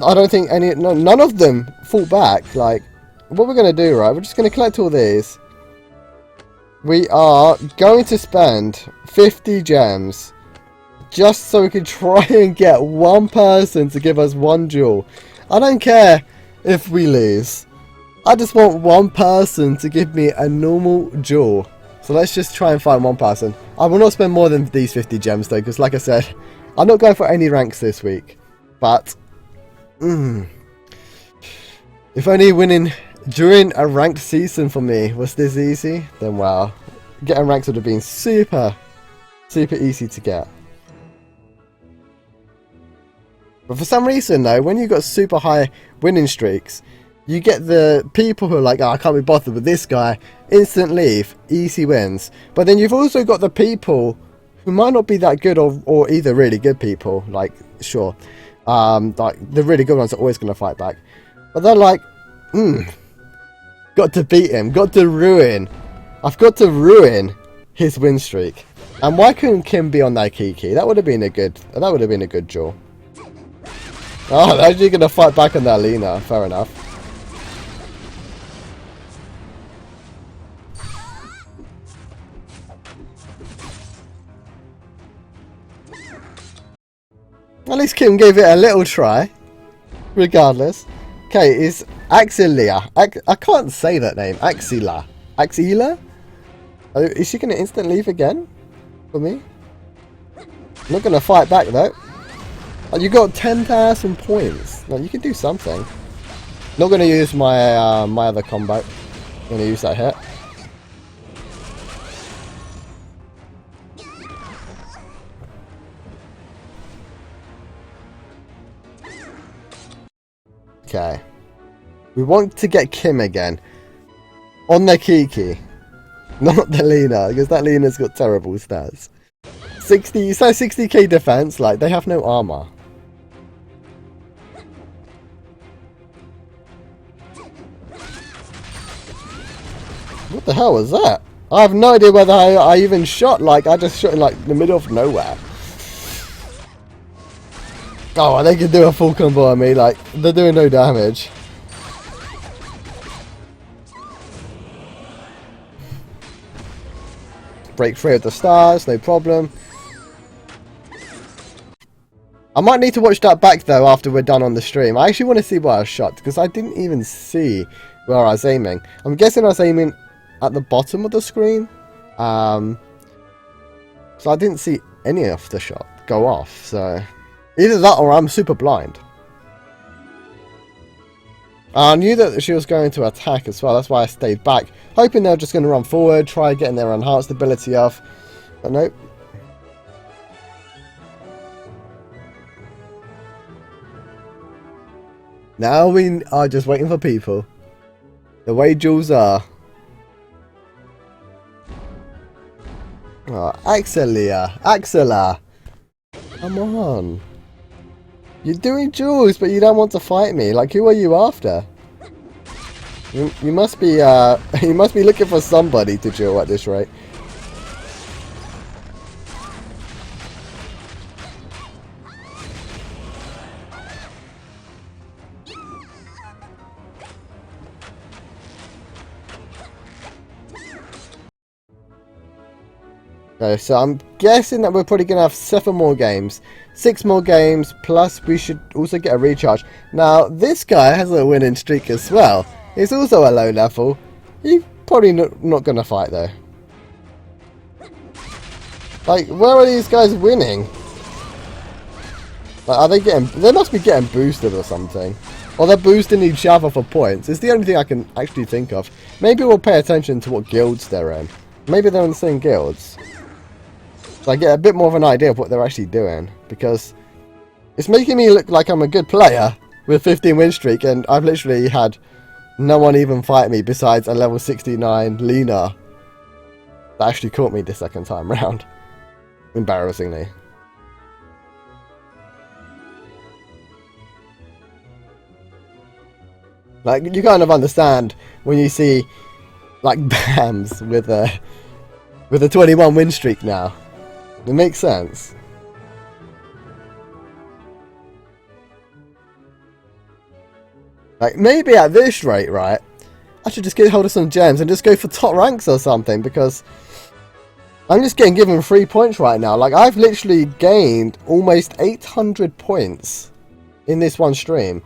I don't think none of them fall back. Like, what we're gonna do, right? We're just gonna collect all these. We are going to spend 50 gems. Just so we can try and get one person to give us one duel. I don't care if we lose. I just want one person to give me a normal duel. So let's just try and find one person. I will not spend more than these 50 gems though, because like I said, I'm not going for any ranks this week. But, if only winning during a ranked season for me was this easy, then wow. Getting ranks would have been super easy to get. But for some reason though, when you've got super high winning streaks, you get the people who are like, oh, I can't be bothered with this guy, instant leave, easy wins. But then you've also got the people who might not be that good or either really good people, like, sure. Like, the really good ones are always going to fight back. But they're like, got to beat him, got to ruin. I've got to ruin his win streak. And why couldn't Kim be on that Kiki? That would have been a good duel. Oh, they're actually going to fight back on that Lena. Fair enough. At least Kim gave it a little try. Regardless. Okay, is Axilia. I can't say that name. Axila. Axila? Is she going to instant leave again? For me? I'm not going to fight back though. You got 10,000 points. Like, you can do something. Not going to use my my other combo. I'm going to use that hit. Okay. We want to get Kim again. On the Kiki. Not the Lena, because that Lena's got terrible stats. 60, so 60k defense, like, they have no armor. What the hell was that? I have no idea whether I even shot. Like, I just shot in like the middle of nowhere. Oh, they can do a full combo on me. Like, they're doing no damage. Break free of the stars, no problem. I might need to watch that back though after we're done on the stream. I actually want to see where I shot, because I didn't even see where I was aiming. I'm guessing I was aiming at the bottom of the screen. So I didn't see any of the shot go off. So either that or I'm super blind. I knew that she was going to attack as well, that's why I stayed back, hoping they were just going to run forward, try getting their enhanced ability off, but nope. Now we are just waiting for people. The way Duels are. Oh, Axelia. Come on. You're doing Duels, but you don't want to fight me. Like, who are you after? You must be you must be looking for somebody to duel at this rate. Okay, so I'm guessing that we're probably going to have 7 more games. 6 more games, plus we should also get a recharge. Now, this guy has a winning streak as well. He's also a low level. He's probably not going to fight though. Like, where are these guys winning? Like, are they getting... They must be getting boosted or something. Or they're boosting each other for points. It's the only thing I can actually think of. Maybe we'll pay attention to what guilds they're in. Maybe they're in the same guilds. So I get a bit more of an idea of what they're actually doing. Because it's making me look like I'm a good player with 15 win streak. And I've literally had no one even fight me besides a level 69 Lena. That actually caught me the second time round. Embarrassingly. Like, you kind of understand when you see, like, Bams with a 21 win streak now. It makes sense. Like, maybe at this rate, right, I should just get hold of some gems and just go for top ranks or something, because I'm just getting given 3 points right now. Like, I've literally gained almost 800 points in this one stream.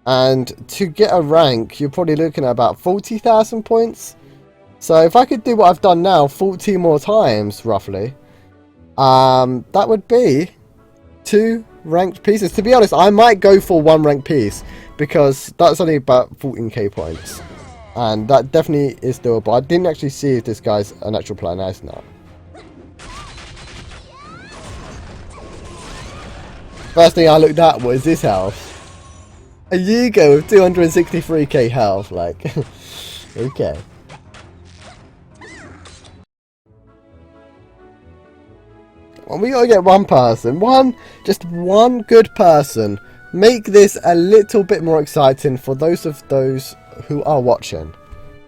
And to get a rank, you're probably looking at about 40,000 points. So if I could do what I've done now 40 more times, roughly, that would be 2 ranked pieces. To be honest, I might go for 1 ranked piece, because that's only about 14k points. And that definitely is doable. I didn't actually see if this guy's an actual player. Now it's not. First thing I looked at was his health. A Yugo with 263k health, like, okay. Well, we gotta get one person, just one good person. Make this a little bit more exciting for those who are watching.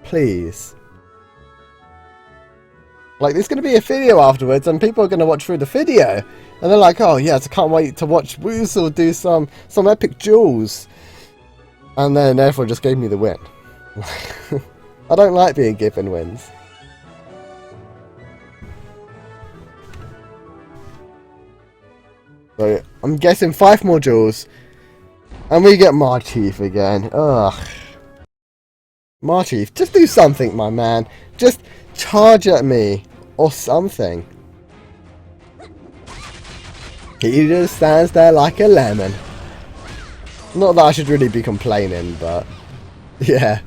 Please. Like, there's going to be a video afterwards and people are going to watch through the video. And they're like, oh yes, I can't wait to watch Woozle do some epic duels. And then everyone just gave me the win. I don't like being given wins. So, I'm guessing 5 more duels. And we get Marchief again. Ugh. Marchief, just do something, my man. Just charge at me. Or something. He just stands there like a lemon. Not that I should really be complaining, but... yeah.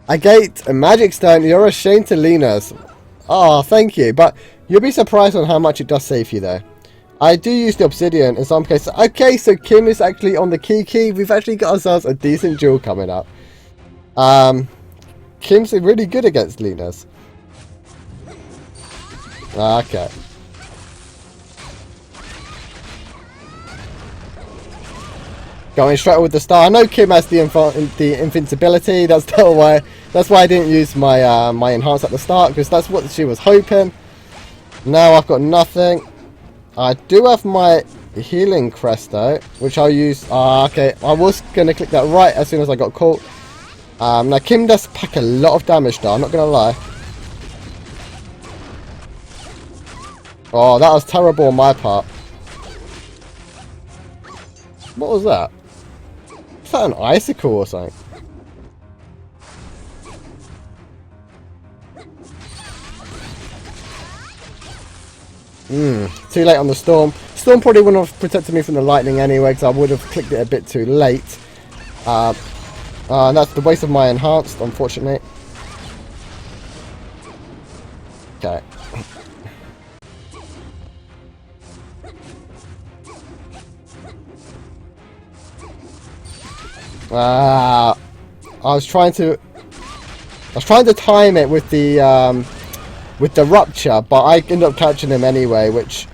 I gate a magic stone. You're ashamed to Lena's. Oh, thank you. But you'll be surprised on how much it does save you, though. I do use the obsidian in some cases. Okay, so Kim is actually on the Kiki. We've actually got ourselves a decent duel coming up. Kim's really good against Lena's. Okay. Going straight with the star. I know Kim has the invincibility. That's why I didn't use my my enhance at the start, because that's what she was hoping. Now I've got nothing. I do have my healing crest though, which I'll use. Okay, I was gonna click that right as soon as I got caught. Now Kim does pack a lot of damage though, I'm not gonna lie. Oh, that was terrible on my part. What was that? Is that an icicle or something? Too late on the Storm. Storm probably wouldn't have protected me from the lightning anyway, because I would have clicked it a bit too late. And that's the waste of my enhanced, unfortunately. Okay. I was trying to time it with the rupture, but I ended up catching him anyway, which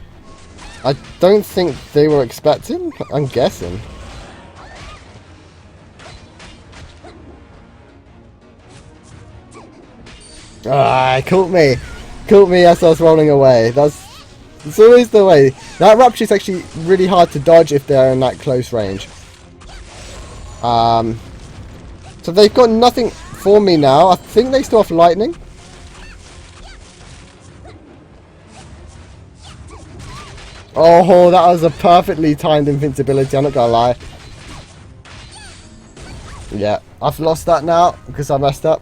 I don't think they were expecting. I'm guessing. Caught me as I was rolling away. It's always the way. That rupture is actually really hard to dodge if they're in that close range. So they've got nothing for me now. I think they still have lightning. Oh, that was a perfectly timed invincibility, I'm not gonna lie. Yeah, I've lost that now because I messed up.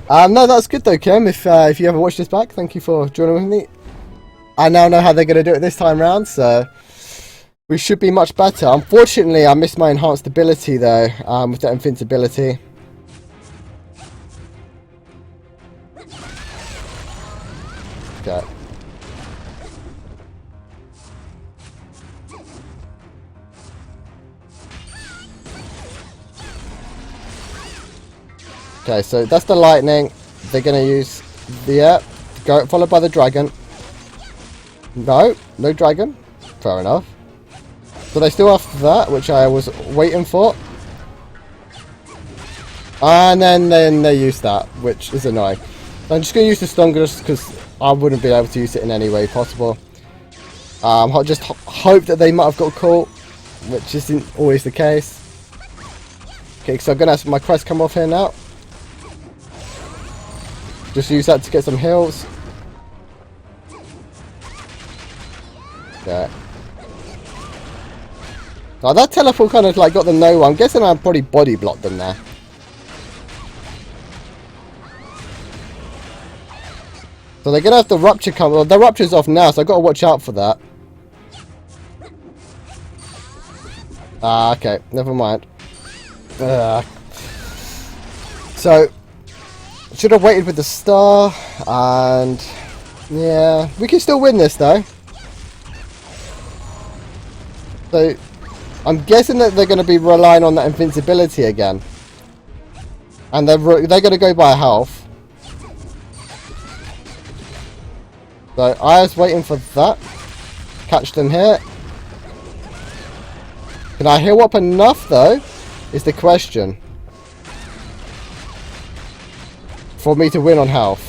No, that's good though, Kim. If you ever watch this back, thank you for joining with me. I now know how they're going to do it this time round, so we should be much better. Unfortunately, I missed my enhanced ability though, with that invincibility. Okay. Okay, so that's the lightning. They're going to use the go followed by the dragon. No dragon. Fair enough. So they still have that, which I was waiting for. And then they use that, which is annoying. I'm just going to use the Stronger just because I wouldn't be able to use it in any way possible. I just hope that they might have got caught, which isn't always the case. Okay, so I'm going to have my crest come off here now. Just use that to get some heals. Yeah. Now that teleport kind of like got them nowhere. I'm guessing I probably body blocked them there. So they're gonna have the rupture come. Well, the rupture's off now, so I've got to watch out for that. Okay, never mind. So should have waited with the star, and yeah, we can still win this though. So I'm guessing that they're going to be relying on that invincibility again, and they're going to go by health. So I was waiting for that. Catch them here. Can I heal up enough though? Is the question. For me to win on health.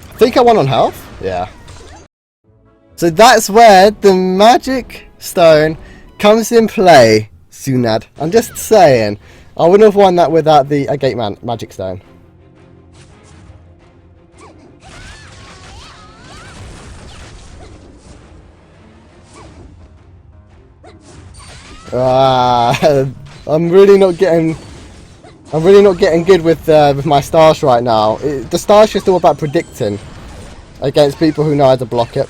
I think I won on health? Yeah. So that's where the magic stone comes in play, Sunad. I'm just saying. I wouldn't have won that without the Gate Man magic stone. I'm really not getting good with my stars right now. The stars just all about predicting against people who know how to block it.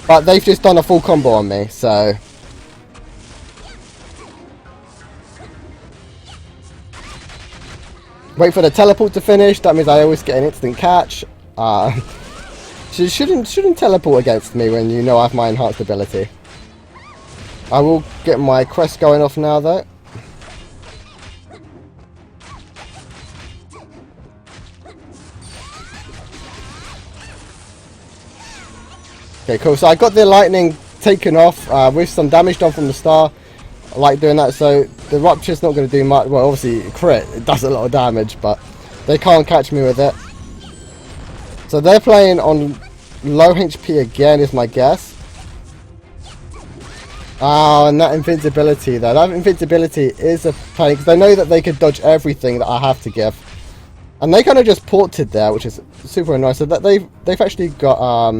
But they've just done a full combo on me, so wait for the teleport to finish. That means I always get an instant catch. She shouldn't teleport against me when you know I have my enhanced ability. I will get my quest going off now though. Okay, cool. So I got the lightning taken off with some damage done from the star. I like doing that. So the rupture's not going to do much. Well, obviously crit. It does a lot of damage, but they can't catch me with it. So they're playing on low HP again, is my guess. Oh, and that invincibility though. That invincibility is a pain because they know that they could dodge everything that I have to give, and they kind of just ported there, which is super annoying. So that they've actually got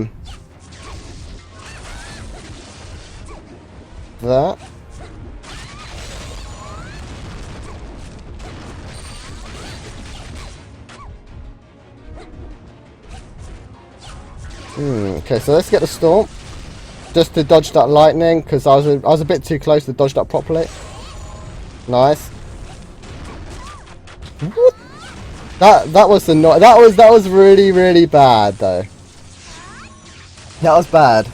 that. Okay, so let's get the storm. Just to dodge that lightning, because I was a bit too close to dodge that properly. Nice. What? That was really bad though. That was bad.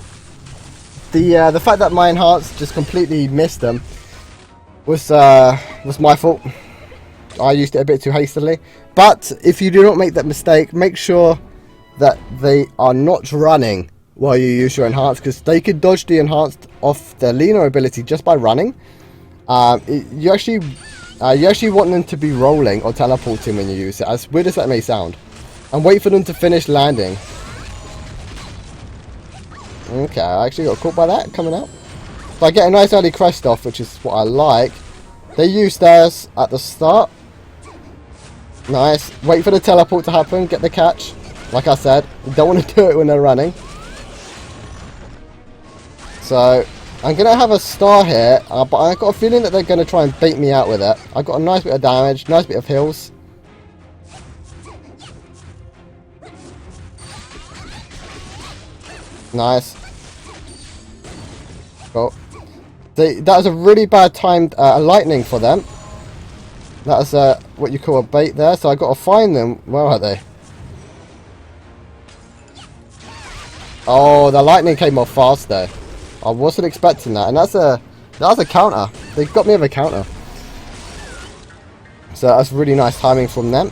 The fact that my enhance just completely missed them was my fault. I used it a bit too hastily. But if you do not make that mistake, make sure that they are not running while you use your enhance, because they could dodge the enhanced off their Lena ability just by running. You actually want them to be rolling or teleporting when you use it, as weird as that may sound, and wait for them to finish landing. Okay, I actually got caught by that coming out. So I get a nice early crest off, which is what I like. They use theirs at the start. Nice. Wait for the teleport to happen, get the catch. Like I said, you don't want to do it when they're running. So I'm going to have a star here, but I've got a feeling that they're going to try and bait me out with it. I got a nice bit of damage, nice bit of heals. Nice. Cool. That was a really bad timed lightning for them. That was what you call a bait there, so I got to find them. Where are they? Oh, the lightning came off fast there. I wasn't expecting that, and that was a counter. They got me with a counter. So that's really nice timing from them.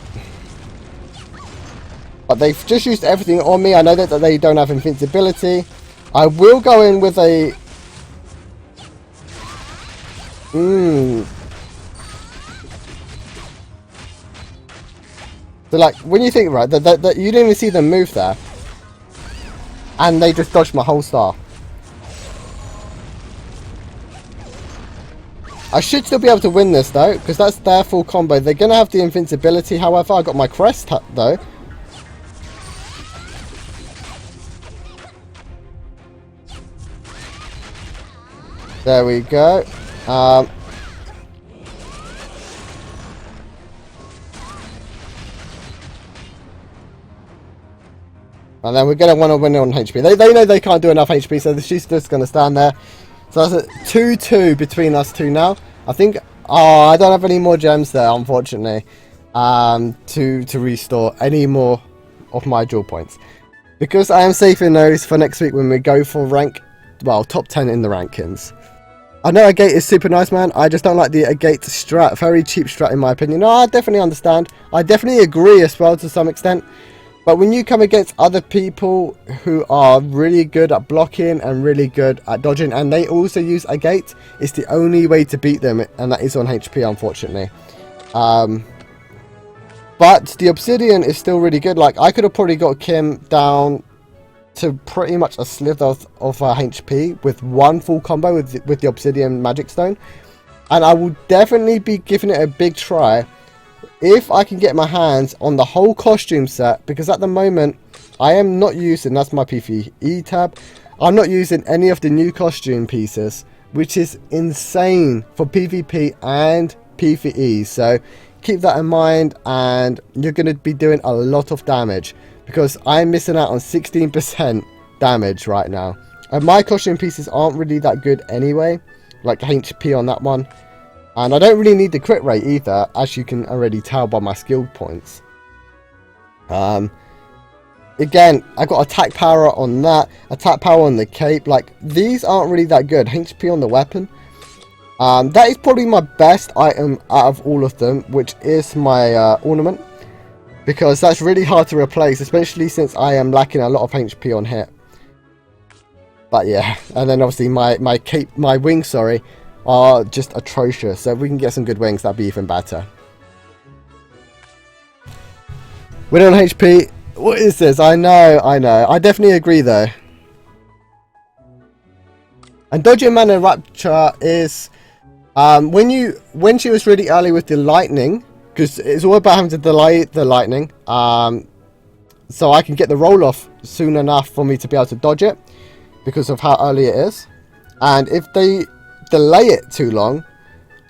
But they've just used everything on me. I know that they don't have invincibility. I will go in with a... So like, when you think, right, that you didn't even see them move there. And they just dodged my whole star. I should still be able to win this though, because that's their full combo. They're going to have the invincibility, however. I got my crest though. There we go. And then we're going to want to win on HP. They know they can't do enough HP, so she's just going to stand there. So that's a 2-2 between us two now. I think... Oh, I don't have any more gems there, unfortunately, to restore any more of my duel points. Because I am saving those for next week when we go for rank... Well, top 10 in the rankings. I know a gate is super nice, man. I just don't like the gate strat. Very cheap strat, in my opinion. No, I definitely understand. I definitely agree as well to some extent. But when you come against other people who are really good at blocking and really good at dodging, and they also use a gate, it's the only way to beat them, and that is on HP, unfortunately. But the obsidian is still really good. Like, I could have probably got Kim down to pretty much a slither of HP with one full combo with the obsidian magic stone. And I will definitely be giving it a big try if I can get my hands on the whole costume set, because at the moment I am not using, that's my PvE tab, I'm not using any of the new costume pieces, which is insane for PvP and PvE. So keep that in mind, and you're going to be doing a lot of damage, because I'm missing out on 16% damage right now. And my costume pieces aren't really that good anyway, like HP on that one. And I don't really need the crit rate either, as you can already tell by my skill points. Again, I got attack power on that, attack power on the cape. Like, these aren't really that good. HP on the weapon. That is probably my best item out of all of them, which is my ornament. Because that's really hard to replace, especially since I am lacking a lot of HP on hit. But yeah, and then obviously my wings, sorry, are just atrocious. So if we can get some good wings, that'd be even better. We're on HP. What is this? I know. I definitely agree though. And dodging mana rapture is when she was really early with the lightning, because it's all about having to delay the lightning, so I can get the roll off soon enough for me to be able to dodge it, because of how early it is. And if they delay it too long,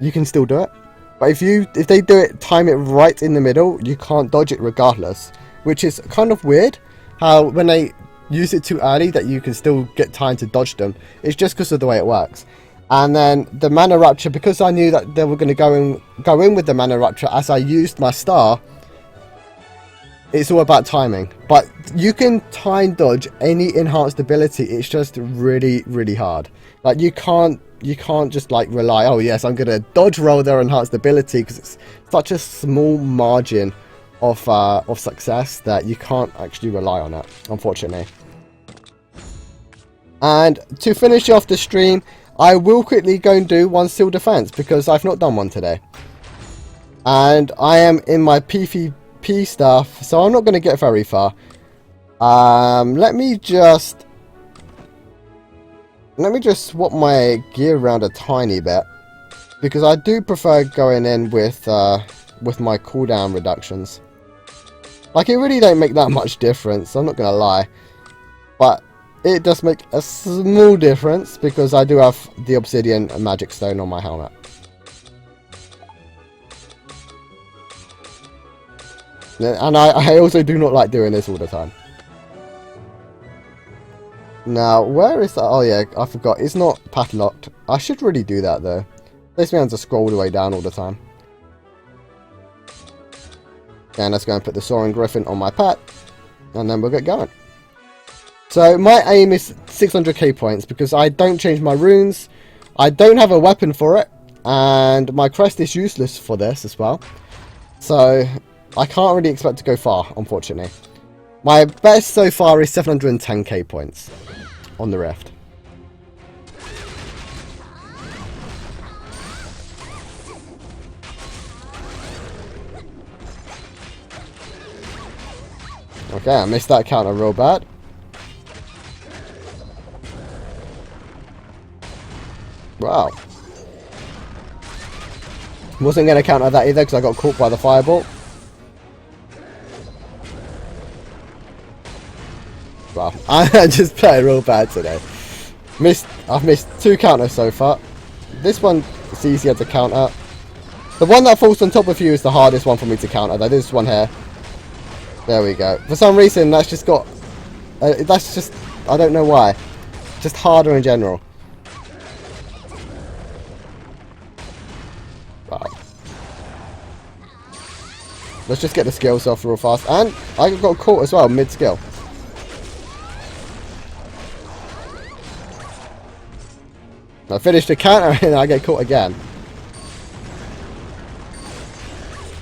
you can still do it. But if they do it, time it right in the middle, you can't dodge it regardless. Which is kind of weird, how when they use it too early that you can still get time to dodge them. It's just because of the way it works. And then the Mana Rapture, because I knew that they were going to go in with the Mana Rapture as I used my star, it's all about timing. But you can time dodge any enhanced ability, it's just really, really hard. Like you can't just like rely, oh yes, I'm going to dodge roll their enhanced ability, because it's such a small margin of success that you can't actually rely on it, unfortunately. And to finish off the stream, I will quickly go and do one Steel Defense, because I've not done one today. And I am in my PvP stuff, so I'm not going to get very far. Let me just swap my gear around a tiny bit, because I do prefer going in with my cooldown reductions. Like, it really don't make that much difference, I'm not going to lie. But it does make a small difference, because I do have the Obsidian Magic Stone on my helmet. And I also do not like doing this all the time. Now, where is that? Oh yeah, I forgot. It's not padlocked. I should really do that though. This means to scroll all the way down all the time. And let's go and put the Soaring Griffin on my pet. And then we'll get going. So my aim is 600k points, because I don't change my runes. I don't have a weapon for it. And my crest is useless for this as well. So I can't really expect to go far, unfortunately. My best so far is 710k points on the Rift. Okay, I missed that counter real bad. Wow. Wasn't going to counter that either, because I got caught by the fireball. Wow, I just played real bad today. I've missed 2 counters so far. This one is easier to counter. The one that falls on top of you is the hardest one for me to counter. That is one here. There we go. For some reason, that's just got... that's just... I don't know why. Just harder in general. Wow. Let's just get the skills off real fast. And I got caught as well, mid-skill. I finished the counter and I get caught again.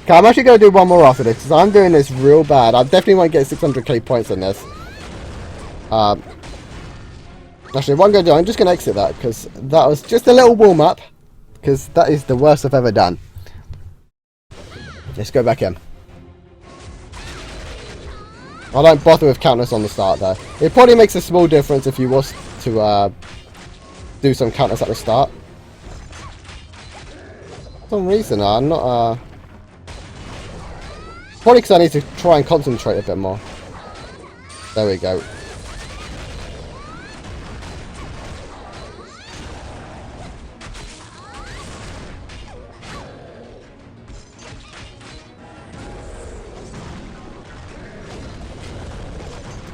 Okay, I'm actually going to do one more after this, because I'm doing this real bad. I definitely want to get 600k points on this. Actually, what I'm going to do, I'm just going to exit that, because that was just a little warm-up. Because that is the worst I've ever done. Let's go back in. I don't bother with counters on the start, though. It probably makes a small difference if you was to do some counters at the start. For some reason, I'm not... Probably because I need to try and concentrate a bit more. There we go.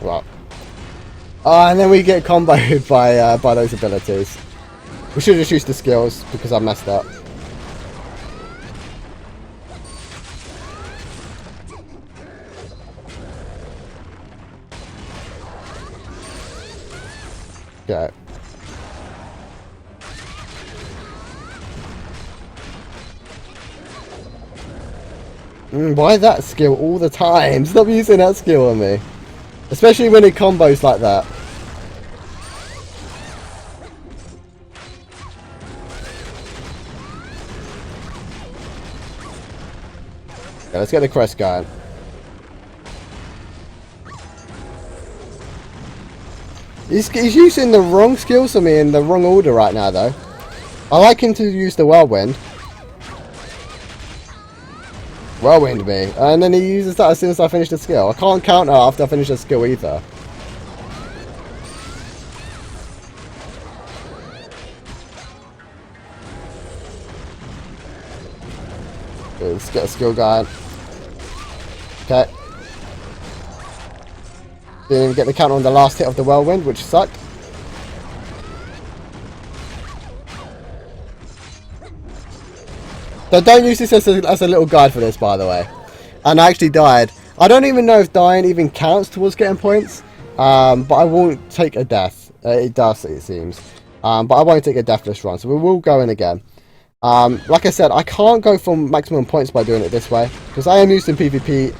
Right. And then we get comboed by those abilities. We should have just used the skills, because I messed up. Okay. Why that skill all the time? Stop using that skill on me. Especially when it combos like that. Okay, let's get the crest going. He's using the wrong skills for me in the wrong order right now, though. I like him to use the Whirlwind. Whirlwind me. And then he uses that as soon as I finish the skill. I can't counter after I finish the skill either. Let's get a skill going. Okay. Didn't even get the counter on the last hit of the whirlwind, which sucked. So don't use this as a little guide for this, by the way. And I actually died. I don't even know if dying even counts towards getting points. But I won't take a death. It does, it seems. But I won't take a death this run, so we will go in again. Like I said, I can't go for maximum points by doing it this way, because I am using PvP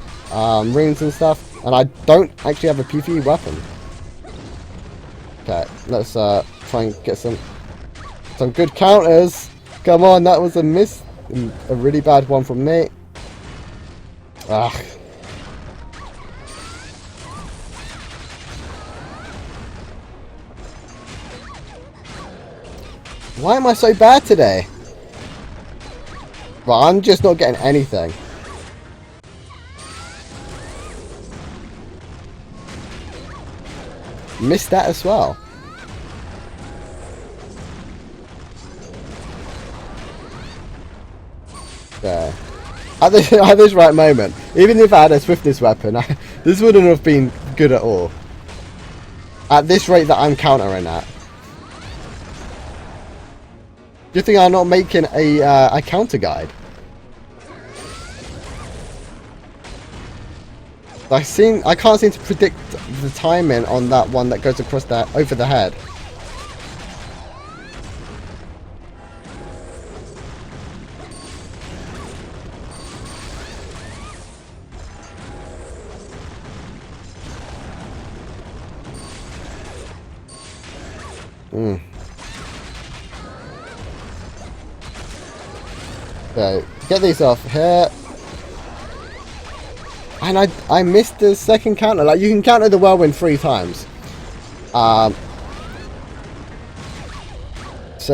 runes and stuff, and I don't actually have a PvE weapon. Okay, let's try and get some good counters. Come on, that was a miss. A really bad one from me. Ah. Why am I so bad today? But I'm just not getting anything. Missed that as well. Yeah. At this right moment, even if I had a swiftness weapon, this wouldn't have been good at all. At this rate that I'm countering at. Good thing I'm not making a counter guide. I can't seem to predict the timing on that one that goes across that over the head. So, get these off here. And I missed the second counter. Like, you can counter the whirlwind 3 times. So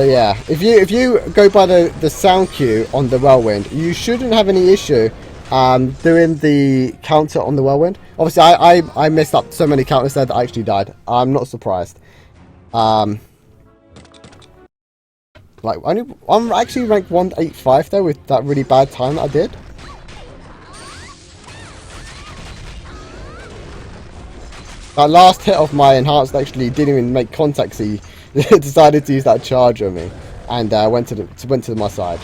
yeah, if you go by the sound cue on the whirlwind, you shouldn't have any issue doing the counter on the whirlwind. Obviously, I messed up so many counters there that I actually died. I'm not surprised. Like, I'm actually ranked 185 though with that really bad time that I did. That last hit of my enhanced actually didn't even make contact, so he decided to use that charge on me, and went to my side.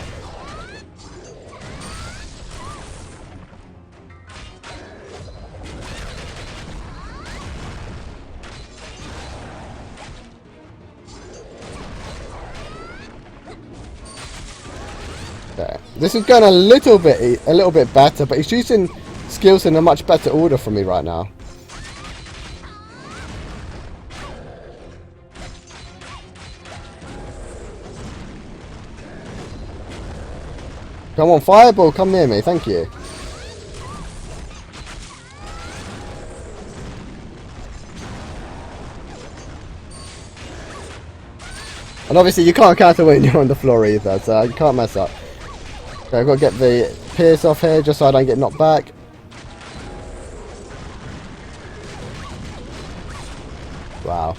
Okay. This is going a little bit better, but he's using skills in a much better order for me right now. Come on, Fireball, come near me, thank you. And obviously you can't counter when you're on the floor either, so you can't mess up. Okay, I've got to get the pierce off here just so I don't get knocked back. Wow.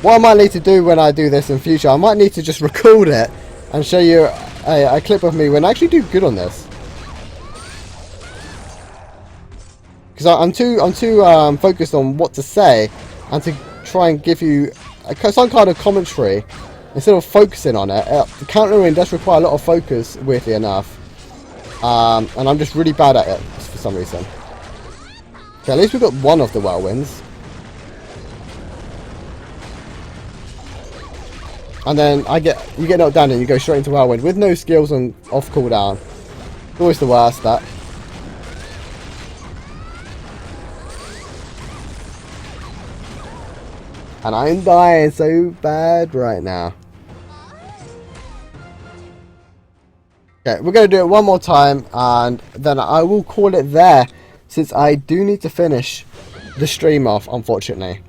What I might need to do when I do this in future, I might need to just record it and show you a clip of me when I actually do good on this. Because I'm too focused on what to say and to try and give you some kind of commentary instead of focusing on it. The countering does require a lot of focus, weirdly enough, and I'm just really bad at it for some reason. Okay, at least we've got one of the whirlwinds. And then you get knocked down and you go straight into whirlwind with no skills on off cooldown. Always the worst, that. And I'm dying so bad right now. Okay, we're going to do it one more time and then I will call it there, since I do need to finish the stream off, unfortunately.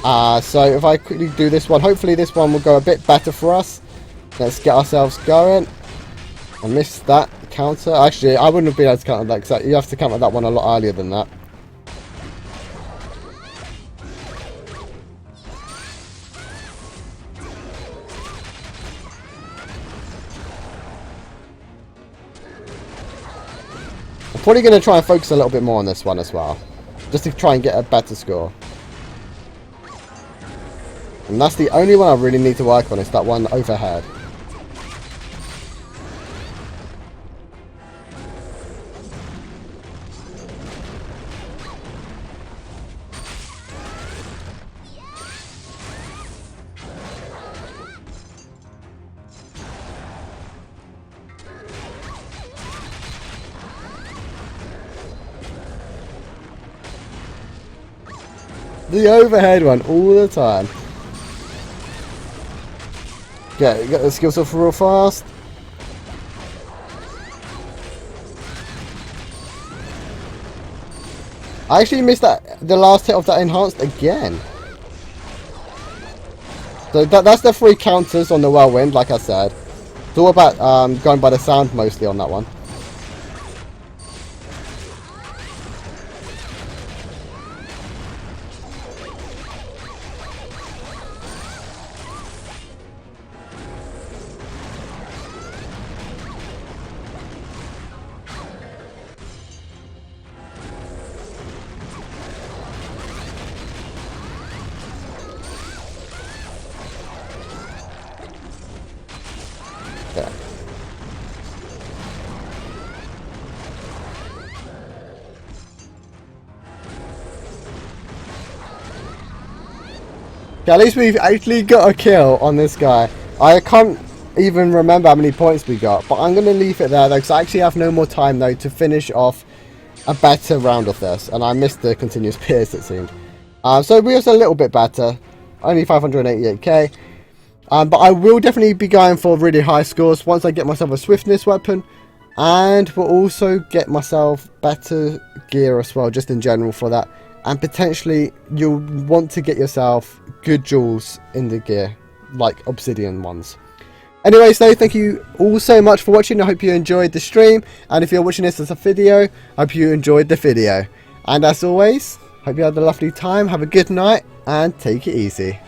So if I quickly do this one, hopefully this one will go a bit better for us. Let's get ourselves going. I missed that counter. Actually, I wouldn't have been able to counter that because you have to counter that one a lot earlier than that. I'm probably going to try and focus a little bit more on this one as well, just to try and get a better score. And that's the only one I really need to work on, is that one overhead. The overhead one all the time. Get the skills off real fast. I actually missed the last hit of that enhanced again. So that's the 3 counters on the whirlwind, like I said. It's all about going by the sound mostly on that one. Yeah. Okay, at least we've actually got a kill on this guy. I can't even remember how many points we got, but I'm going to leave it there though, because I actually have no more time though to finish off a better round of this, and I missed the continuous pierce, it seemed. So we was a little bit better, only 588k. But I will definitely be going for really high scores once I get myself a swiftness weapon, and will also get myself better gear as well, just in general for that. And potentially you'll want to get yourself good jewels in the gear, like obsidian ones. Anyways though, thank you all so much for watching. I hope you enjoyed the stream, and if you're watching this as a video, I hope you enjoyed the video. And as always, hope you had a lovely time, have a good night, and take it easy.